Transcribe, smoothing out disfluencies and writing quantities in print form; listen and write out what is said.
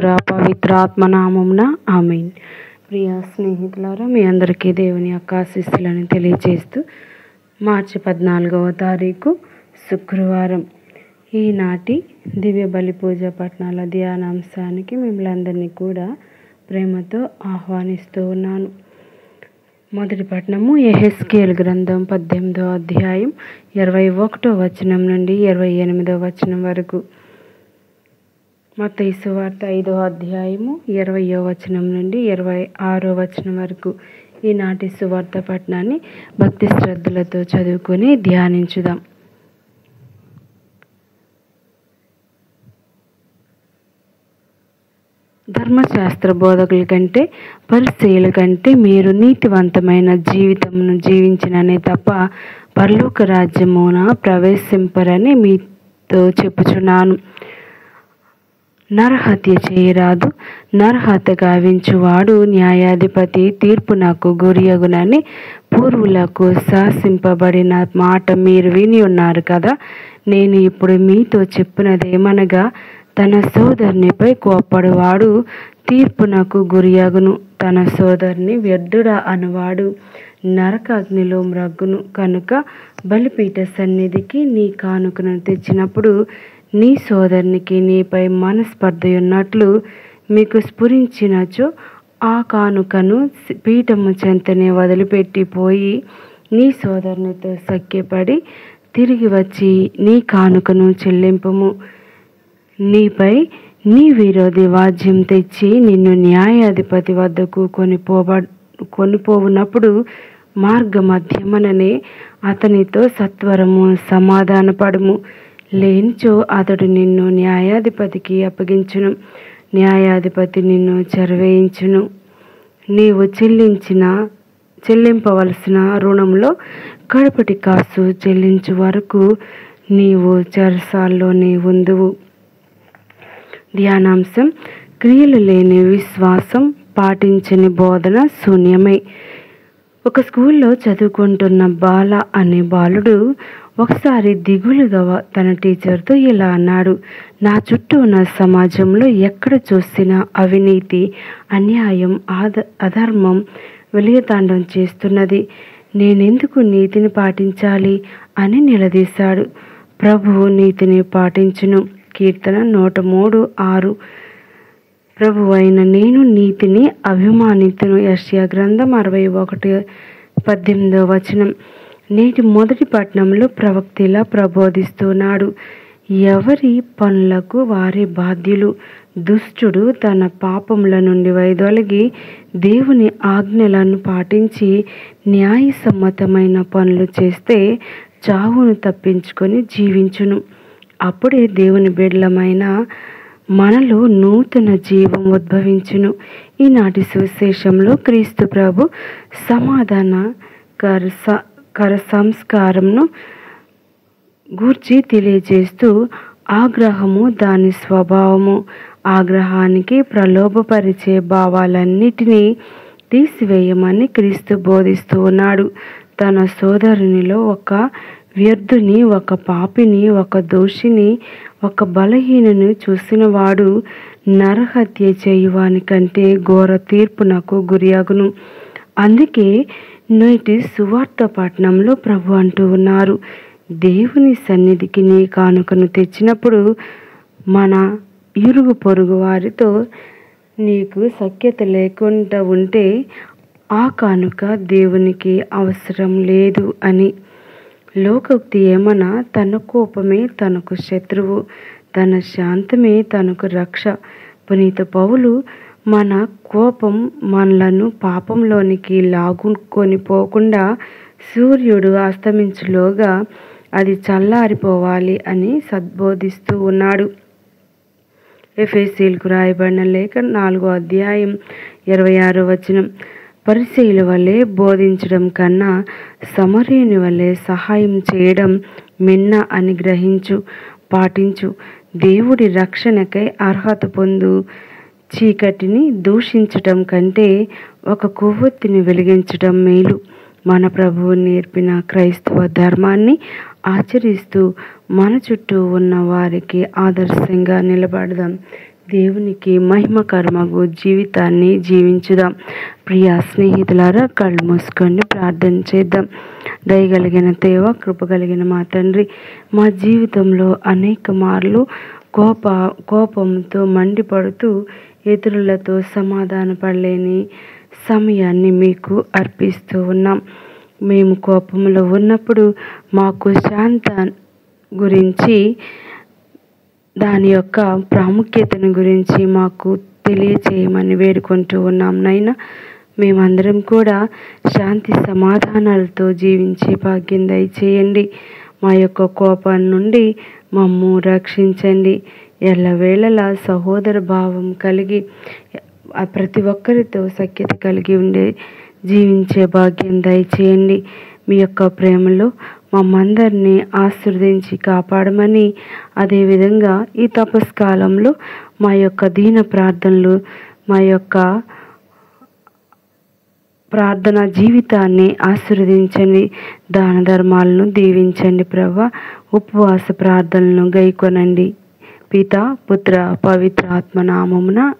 పుత్ర పవిత్రాత్మ నామమున ఆమేన్. ప్రియ స్నేహితులారా, మీ అందరికీ దేవుని యొక్క ఆశీస్సులను తెలియజేస్తూ మార్చి 14వ తారీఖు శుక్రవారం ఈనాటి దివ్య బలి పూజ పట్టణాల ధ్యానాంశానికి మిమ్మల్ని అందరినీ కూడా ప్రేమతో ఆహ్వానిస్తూ ఉన్నాను. మొదటి పట్టణము యెహెజ్కేలు గ్రంథం 18వ అధ్యాయం 21వ వచనం నుండి 28వ వచనం వరకు. మత్తయి సువార్త 5వ అధ్యాయము 20వ వచనం నుండి 26వ వచనం వరకు ఈనాటి సువార్త పట్టణాన్ని భక్తి శ్రద్ధలతో చదువుకొని ధ్యానించుదాం. ధర్మశాస్త్ర బోధకుల కంటే పరిసయ్యుల కంటే మీరు నీతివంతమైన జీవితమును జీవించిననే తప్ప పరలోక రాజ్యమున ప్రవేశింపరని మీతో చెప్పుచున్నాను. నరహత్య చేయరాదు, నరహత్య గావించువాడు న్యాయాధిపతి తీర్పునకు గురియగునని పూర్వులకు శాసింపబడిన మాట మీరు విని ఉన్నారు కదా. నేను ఇప్పుడు మీతో చెప్పినదేమనగా, తన సోదరునిపై కోప్పడువాడు తీర్పునకు గురియగును, తన సోదరుని వ్యర్థుడా అనువాడు నరకాగ్నిలో మ్రగ్గును. కనుక బలిపీఠ సన్నిధికి నీ కానుకను తెచ్చినప్పుడు నీ సోదరునికి నీపై మనస్పర్ధయున్నట్లు మీకు స్ఫురించినచో ఆ కానుకను పీఠము చెంతనే వదిలిపెట్టిపోయి నీ సోదరునితో సఖ్యపడి తిరిగి వచ్చి నీ కానుకను చెల్లింపుము. నీపై నీ విరోధి వాద్యం తెచ్చి నిన్ను న్యాయాధిపతి వద్దకు కొనిపోవునప్పుడు మార్గ మధ్యమననే అతనితో సత్వరము సమాధానపడుము. లేనిచో అతడు నిన్ను న్యాయాధిపతికి అప్పగించును, న్యాయాధిపతి నిన్ను చెరవేయించును. నీవు చెల్లింపవలసిన రుణంలో కడపటి కాసు చెల్లించు వరకు నీవు చెరసాల్లోనే ఉందువు. ధ్యానాంశం: క్రియలు లేని విశ్వాసం, పాటించని బోధన శూన్యమై. ఒక స్కూల్లో చదువుకుంటున్న బాల అనే బాలుడు ఒకసారి దిగులుగా తన టీచర్తో ఇలా అన్నాడు: నా చుట్టూ ఉన్న సమాజంలో ఎక్కడ చూసినా అవినీతి, అన్యాయం, అధర్మం వెలియతాండం చేస్తున్నది. నేనెందుకు నీతిని పాటించాలి అని నిలదీశాడు. ప్రభువు నీతిని పాటించును. కీర్తన 103:6. ప్రభువైన నేను నీతిని అభిమానితును. యెషయా గ్రంథం 61:18వ వచనం. నేటి మొదటి పట్టణంలో ప్రవక్త ఇలా ప్రబోధిస్తున్నాడు: ఎవరి పనులకు వారే బాధ్యులు. దుష్టుడు తన పాపముల నుండి వైదొలగి దేవుని ఆజ్ఞలను పాటించి న్యాయసమ్మతమైన పనులు చేస్తే చావును తప్పించుకొని జీవించును. అప్పుడే దేవుని బిడ్డలమైన మనలో నూతన జీవం ఉద్భవించును. ఈనాటి సువిశేషంలో క్రీస్తు ప్రభు సమాధానకర సంస్కారంను గూర్చి తెలియజేస్తూ ఆగ్రహము దాని స్వభావము, ఆగ్రహానికి ప్రలోభపరిచే భావాలన్నిటినీ తీసివేయమని క్రీస్తు బోధిస్తూ ఉన్నాడు. తన సోదరునిలో ఒక వ్యర్థుని, ఒక పాపిని, ఒక దోషిని, ఒక బలహీనుని చూసినవాడు నరహత్య చేయువాని కంటే ఘోర తీర్పునకు గురియగును. అందుకే నేటి సువార్త పట్టణంలో ప్రభు అంటూ ఉన్నారు: దేవుని సన్నిధికి నీ కానుకను తెచ్చినప్పుడు మన ఇరుగు పొరుగు వారితో నీకు సఖ్యత లేకుండా ఉంటే ఆ కానుక దేవునికి అవసరం లేదు అని. లోకోక్తి ఏమన్నా, తన కోపమే తనకు శత్రువు, తన శాంతమే తనకు రక్ష. పునీత పౌలు మన కోపం మనలను పాపంలోనికి లాగుకొని పోకుండా సూర్యుడు అస్తమించులోగా అది చల్లారిపోవాలి అని సద్బోధిస్తూ ఉన్నాడు. ఎఫెసీయులకు రాయబడిన లేఖ 4వ అధ్యాయం 26వ వచనం. పరిసయ్యుల వలె బోధించడం కన్నా సమరయుని వలె సహాయం చేయడం మిన్న అని గ్రహించు, పాటించు. దేవుడి రక్షణకై అర్హత పొందు. చీకటిని దూషించటం కంటే ఒక కొవ్వొత్తిని వెలిగించటం మేలు. మన ప్రభువు నేర్పిన క్రైస్తవ ధర్మాన్ని ఆచరిస్తూ మన చుట్టూ ఉన్న వారికి ఆదర్శంగా నిలబడదాం. దేవునికి మహిమకరమగు జీవితాన్ని జీవించుదాం. ప్రియ స్నేహితులారా, కళ్ళు మూసుకొని ప్రార్థన చేద్దాం. దయగలిగిన దేవ, కృపగలిగిన మా తండ్రి, మా జీవితంలో అనేక మార్లు కోపంతో మండిపడుతూ ఇతరులతో సమాధాన పడలేని సమయాన్ని మీకు అర్పిస్తూ ఉన్నాం. మేము కోపంలో ఉన్నప్పుడు మాకు శాంత గురించి, దాని యొక్క ప్రాముఖ్యతను గురించి మాకు తెలియచేయమని వేడుకుంటూ ఉన్నాం. నైనా మేమందరం కూడా శాంతి సమాధానాలతో జీవించే భాగ్యం దయచేయండి. మా యొక్క కోపం నుండి మమ్ము రక్షించండి. ఎల్లవేళలా సహోదర భావం కలిగి ప్రతి ఒక్కరితో సఖ్యత కలిగి జీవించే భాగ్యం దయచేయండి. మీ యొక్క ప్రేమలో మమ్మందరినీ ఆశీర్వదించి కాపాడమని, అదేవిధంగా ఈ తపస్కాలంలో మా యొక్క దీన ప్రార్థనలు, మా యొక్క ప్రార్థనా జీవితాన్ని ఆశీర్వదించండి. దాన ధర్మాలను దీవించండి ప్రభువా. ఉపవాస ప్రార్థనలను గైకొనండి. పితా, పుత్ర, పవిత్ర ఆత్మ నామమున